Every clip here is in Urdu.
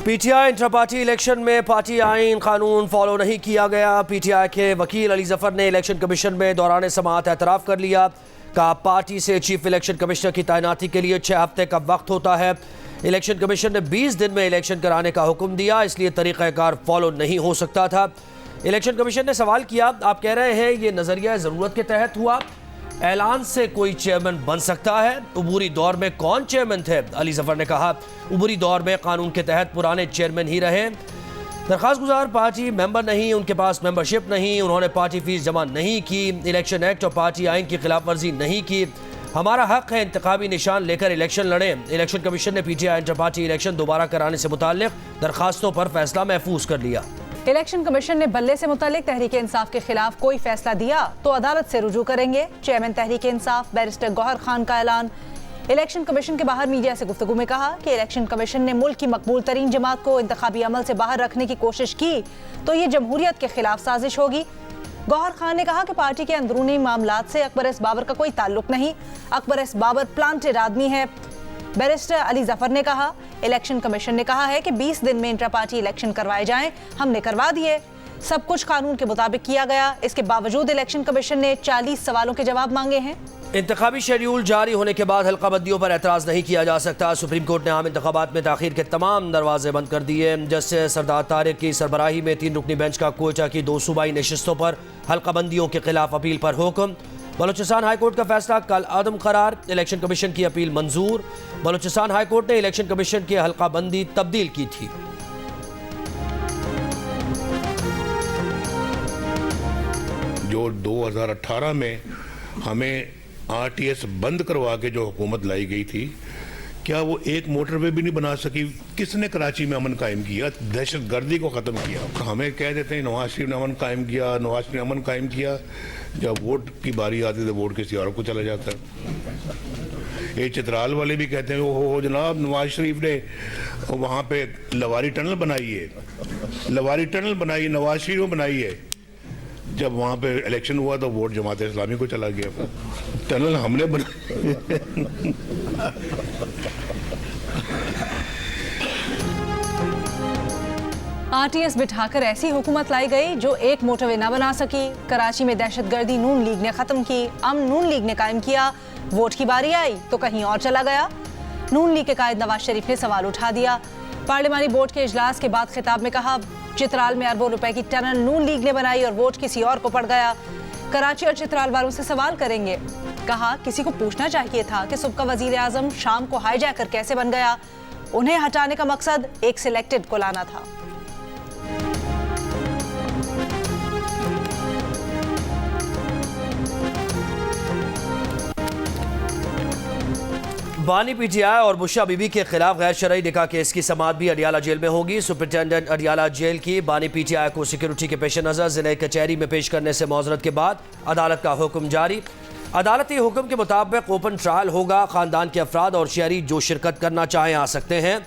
P T I intra party election میں پارٹی آئین قانون فالو نہیں کیا گیا۔ پی ٹی آئی کے وکیل علی ظفر نے الیکشن کمیشن میں دوران سماعت اعتراف کر لیا۔ کہا پارٹی سے چیف الیکشن کمشنر کی تعیناتی کے لیے 6 ہفتے کا وقت ہوتا ہے۔ الیکشن کمیشن نے 20 دن میں الیکشن کرانے کا حکم دیا، اس لیے طریقہ کار فالو نہیں ہو سکتا تھا۔ الیکشن کمیشن نے سوال کیا، آپ کہہ رہے ہیں یہ نظریہ ضرورت کے تحت ہوا، اعلان سے کوئی چیئرمین بن سکتا ہے؟ عبوری دور میں کون چیئرمین تھے؟ علی ظفر نے کہا عبوری دور میں قانون کے تحت پرانے چیئرمین ہی رہے۔ درخواست گزار پارٹی ممبر نہیں، ان کے پاس ممبرشپ نہیں، انہوں نے پارٹی فیس جمع نہیں کی، الیکشن ایکٹ اور پارٹی آئین کی خلاف ورزی نہیں کی۔ ہمارا حق ہے انتخابی نشان لے کر الیکشن لڑیں۔ الیکشن کمیشن نے P T I intra party election دوبارہ کرانے سے متعلق درخواستوں پر فیصلہ محفوظ کر لیا۔ الیکشن کمیشن نے بلے سے متعلق تحریک انصاف کے خلاف کوئی فیصلہ دیا تو عدالت سے رجوع کریں گے۔ چیئرمین تحریک انصاف بیرسٹر گوہر خان کا اعلان۔ الیکشن کمیشن کے باہر میڈیا سے گفتگو میں کہا کہ الیکشن کمیشن نے ملک کی مقبول ترین جماعت کو انتخابی عمل سے باہر رکھنے کی کوشش کی تو یہ جمہوریت کے خلاف سازش ہوگی۔ گوہر خان نے کہا کہ پارٹی کے اندرونی معاملات سے اکبر ایس بابر کا کوئی تعلق نہیں، اکبر ایس بابر پلانٹڈ آدمی ہے۔ بیرسٹر علی ظفر نے کہا الیکشن کمیشن نے کہا ہے کہ 20 دن میں انٹر پارٹی الیکشن کروائے جائیں، ہم نے کروا دیے، سب کچھ قانون کے مطابق کیا گیا، اس کے باوجود الیکشن کمیشن نے 40 سوالوں کے جواب مانگے ہیں۔ انتخابی شیڈیول جاری ہونے کے بعد حلقہ بندیوں پر اعتراض نہیں کیا جا سکتا۔ سپریم کورٹ نے عام انتخابات میں تاخیر کے تمام دروازے بند کر دیے۔ جسٹس سردار طارق کی سربراہی میں 3 رکنی بینچ کا کوئٹہ کی 2 صوبائی نشستوں پر حلقہ بندیوں کے خلاف اپیل پر حکم۔ بلوچستان ہائی کورٹ کا فیصلہ کل عدم قرار، الیکشن کمیشن کی اپیل منظور۔ بلوچستان ہائی کورٹ نے الیکشن کمیشن کی حلقہ بندی تبدیل کی تھی۔ جو 2018 میں ہمیں آر ٹی ایس بند کروا کے جو حکومت لائی گئی تھی، کیا وہ ایک موٹر وے بھی نہیں بنا سکی؟ کس نے کراچی میں امن قائم کیا، دہشت گردی کو ختم کیا؟ ہمیں کہہ دیتے ہیں نواز شریف نے امن قائم کیا، نواز شریف نے امن قائم کیا، جب ووٹ کی باری آتی ہے ووٹ کسی اور کو چلا جاتا ہے۔ یہ چترال والے بھی کہتے ہیں وہ جناب نواز شریف نے وہاں پہ لواری ٹنل بنائی ہے، لواری ٹنل بنائی نواز شریف نے بنائی ہے، جب وہاں پہ الیکشن ہوا تو ووٹ جماعت اسلامی کو چلا گیا۔ ٹنل ہم نے بنائی۔ آر ٹی ایس بٹھا کر ایسی حکومت لائی گئی جو ایک موٹر وے نہ بنا سکی۔ کراچی میں دہشت گردی نون لیگ نے ختم کی، امن نون لیگ نے قائم کیا، ووٹ کی باری آئی تو کہیں اور چلا گیا۔ نون لیگ کے قائد نواز شریف نے سوال اٹھا دیا۔ پارلیمانی بورڈ کے اجلاس کے بعد خطاب میں کہا چترال میں اربوں روپے کی ٹنل نون لیگ نے بنائی اور ووٹ کسی اور کو پڑ گیا۔ کراچی اور چترال والوں سے سوال کریں گے۔ کہا کسی کو پوچھنا چاہیے تھا کہ صبح کا وزیر اعظم شام کو ہائی جیکر کیسے بن گیا؟ انہیں ہٹانے کا مقصد ایک سلیکٹڈ کو لانا تھا۔ بانی پی ٹی آئی اور بشرا بی بی کے خلاف غیر شرعی نکاح کیس کی سماعت بھی اڈیالہ جیل میں ہوگی۔ سپرنٹینڈنٹ اڈیالہ جیل کی بانی پی ٹی آئی کو سیکیورٹی کے پیش نظر ضلع کچہری میں پیش کرنے سے معذرت کے بعد عدالت کا حکم جاری۔ عدالتی حکم کے مطابق اوپن ٹرائل ہوگا، خاندان کے افراد اور شہری جو شرکت کرنا چاہیں آ سکتے ہیں۔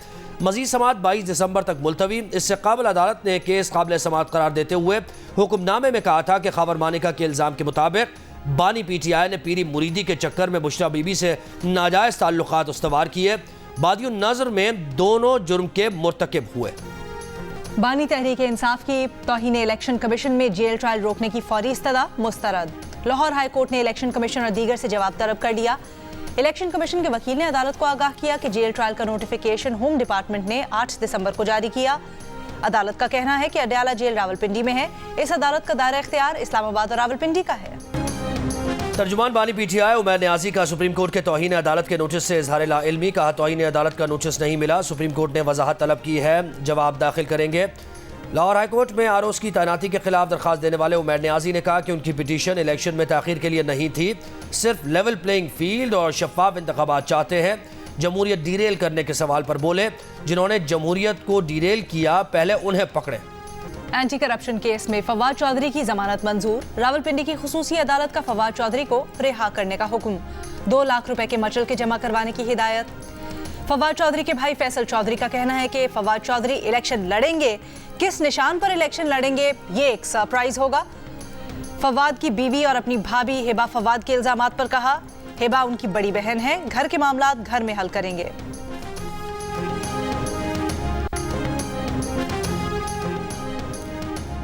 مزید سماعت 22 دسمبر تک ملتوی۔ اس سے قبل عدالت نے کیس قابل سماعت قرار دیتے ہوئے حکم نامے میں کہا تھا کہ خاور مانیکا کے الزام کے مطابق بانی پی ٹی آئی نے پیری مریدی کے چکر میں بشرا بی بی سے ناجائز تعلقات استوار کیے۔ بادی النظر میں دونوں جرم کے مرتکب ہوئے۔ بانی تحریک انصاف کی توہین الیکشن کمیشن میں جیل ٹرائل روکنے کی فوری استدعا مسترد۔ لاہور ہائی کورٹ نے الیکشن کمیشن اور دیگر سے جواب طلب کر لیا۔ الیکشن کمیشن کے وکیل نے عدالت کو آگاہ کیا کہ جیل ٹرائل کا نوٹیفیکیشن ہوم ڈپارٹمنٹ نے 8 دسمبر کو جاری کیا۔ عدالت کا کہنا ہے کہ اڈیالہ جیل راولپنڈی میں ہے، اس عدالت کا دائرہ اختیار اسلام آباد اور راولپنڈی کا ہے۔ ترجمان بانی پی ٹی آئی عمیر نیازی کا سپریم کورٹ کے توہین عدالت کے نوٹس سے اظہار لا علمی۔ کہا توہین عدالت کا نوٹس نہیں ملا، سپریم کورٹ نے وضاحت طلب کی ہے، جواب داخل کریں گے۔ لاہور ہائی کورٹ میں آر اوز کی تعیناتی کے خلاف درخواست دینے والے عمیر نیازی نے کہا کہ ان کی پٹیشن الیکشن میں تاخیر کے لیے نہیں تھی، صرف لیول پلینگ فیلڈ اور شفاف انتخابات چاہتے ہیں۔ جمہوریت ڈیریل کرنے کے سوال پر بولے جنہوں نے جمہوریت کو ڈیریل کیا پہلے انہیں پکڑیں۔ اینٹی کرپشن کیس میں فواد چودھری کی ضمانت منظور، راولپنڈی کی خصوصی عدالت کا فواد چودھری کو رہا کرنے کا حکم، 2 لاکھ روپے کے مچل کے جمع کروانے کی ہدایت۔ فواد چودھری کے بھائی فیصل چودھری کا کہنا ہے کہ فواد چودھری الیکشن لڑیں گے، کس نشان پر الیکشن لڑیں گے یہ ایک سرپرائز ہوگا۔ فواد کی بیوی اور اپنی بھابھی ہبہ فواد کے الزامات پر کہا ہبہ ان کی بڑی بہن ہے، گھر کے معاملات گھر میں حل کریں گے۔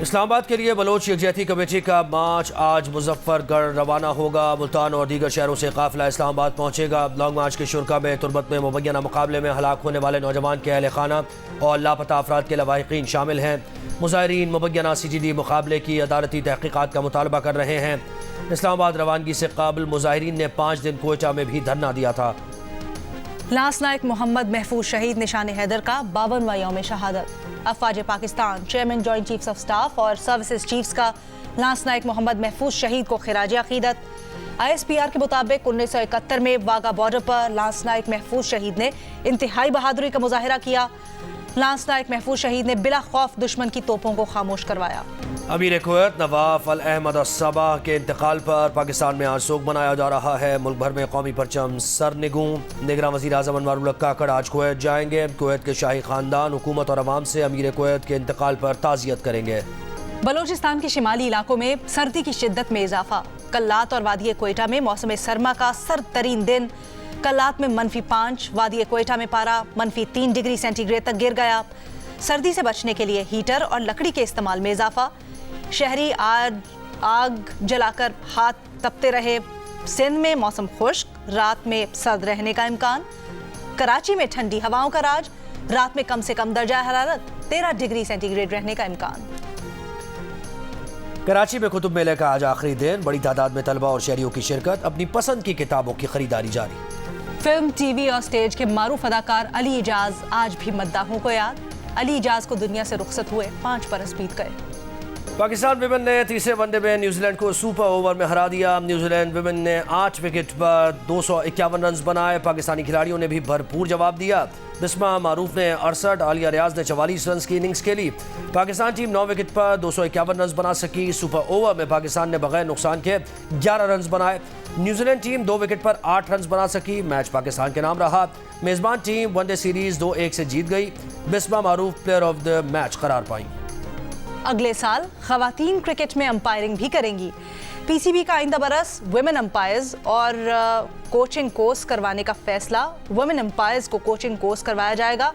اسلام آباد کے لیے بلوچ یکجہتی کمیٹی کا مارچ آج مظفر گڑھ روانہ ہوگا۔ ملتان اور دیگر شہروں سے قافلہ اسلام آباد پہنچے گا۔ لانگ مارچ کے شرکا میں تربت میں مبینہ مقابلے میں ہلاک ہونے والے نوجوان کے اہل خانہ اور لاپتہ افراد کے لواحقین شامل ہیں۔ مظاہرین مبینہ CGD مقابلے کی عدالتی تحقیقات کا مطالبہ کر رہے ہیں۔ اسلام آباد روانگی سے قبل مظاہرین نے 5 دن کوئٹہ میں بھی دھرنا دیا تھا۔ لانس نائک محمد محفوظ شہید نشان حیدر کا 52واں یوم شہادت۔ افواج Pakistan chairman joint chiefs of staff اور سروسز چیفز کا لانس نائک محمد محفوظ شہید کو خراج عقیدت۔ ISPR کے مطابق 1971 میں واگا بارڈر پر لانس نائک محفوظ شہید نے انتہائی بہادری کا مظاہرہ کیا۔ لانس نائک محفوظ شہید نے بلا خوف دشمن کی توپوں کو خاموش کروایا۔ امیر کویت نواف الاحمد الصباح کے انتقال پر پاکستان میں آج سوگ منایا جا رہا ہے۔ ملک بھر میں قومی پرچم سرنگوں۔ نگراں وزیر اعظم انوار الحق کاکڑ آج کویت جائیں گے۔ کویت کے شاہی خاندان، حکومت اور عوام سے امیر کویت کے انتقال پر تعزیت کریں گے۔ بلوچستان کے شمالی علاقوں میں سردی کی شدت میں اضافہ۔ کلات اور وادی کوئٹہ میں موسم سرما کا سرد ترین دن۔ کلات میں -5، وادی کوئٹہ میں پارہ -3 ڈگری سینٹی گریڈ تک گر گیا۔ سردی سے بچنے کے لیے ہیٹر اور لکڑی کے استعمال میں اضافہ۔ شہری آگ جلا کر ہاتھ تپتے رہے۔ سندھ میں موسم خشک، رات میں سرد رہنے کا امکان۔ کراچی میں ٹھنڈی ہواؤں کا راج، رات میں کم سے کم درجہ حرارت 13 ڈگری سینٹی گریڈ رہنے کا امکان۔ کراچی میں کتب میلے کا آج آخری دن۔ بڑی تعداد میں طلبہ اور شہریوں کی شرکت۔ اپنی پسند کی کتابوں کی خریداری جاری۔ فلم، ٹی وی اور سٹیج کے معروف اداکار علی اعجاز آج بھی مداحوں کو یاد۔ علی اعجاز کو دنیا سے رخصت ہوئے 5 برس بیت گئے۔ پاکستان ویمن نے تیسرے ون ڈے میں نیوزی لینڈ کو سپر اوور میں ہرا دیا۔ نیوزی لینڈ ویمن نے 8 وکٹ پر 251 رنز بنائے۔ پاکستانی کھلاڑیوں نے بھی بھرپور جواب دیا۔ بسمہ معروف نے 68، عالیہ ریاض نے 44 رنز کی اننگز کھیلی۔ پاکستان ٹیم 9 وکٹ پر 251 رنز بنا سکی۔ سپر اوور میں پاکستان نے بغیر نقصان کے 11 رنز بنائے۔ نیوزی لینڈ ٹیم 2 وکٹ پر 8 رنز بنا سکی۔ میچ پاکستان کے نام رہا۔ میزبان ٹیم ون ڈے سیریز 2-1 سے جیت گئی۔ بسمہ معروف پلیئر آف دی میچ قرار پائیں۔ اگلے سال خواتین کرکٹ میں امپائرنگ بھی کریں گی۔ PCB کا آئندہ برس ویمن امپائرز اور کوچنگ کورس کروانے کا فیصلہ۔ ویمن امپائرز کو کوچنگ کورس کروایا جائے گا۔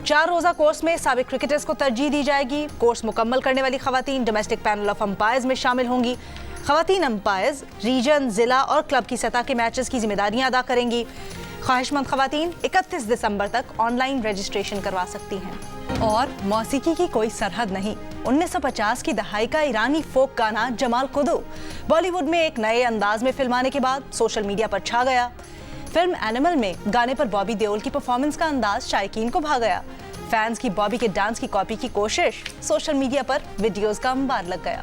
4 روزہ کورس میں سابق کرکٹرز کو ترجیح دی جائے گی۔ کورس مکمل کرنے والی خواتین ڈومیسٹک پینل آف امپائرز میں شامل ہوں گی۔ خواتین امپائرز ریجن، ضلع اور کلب کی سطح کے میچز کی ذمہ داریاں ادا کریں گی۔ خواہش مند خواتین 31 دسمبر تک آن لائن رجسٹریشن کروا سکتی ہیں۔ اور موسیقی کی کوئی سرحد نہیں۔ 1950 کی دہائی کا ایرانی فوک گانا جمال قدو بالی ووڈ میں ایک نئے انداز میں فلمانے کے بعد سوشل میڈیا پر چھا گیا۔ فلم اینیمل میں گانے پر بابی دیول کی پرفارمنس کا انداز شائقین کو بھا گیا۔ فینس کی بابی کے ڈانس کی کاپی کی کوشش، سوشل میڈیا پر ویڈیوز کا انبار لگ گیا۔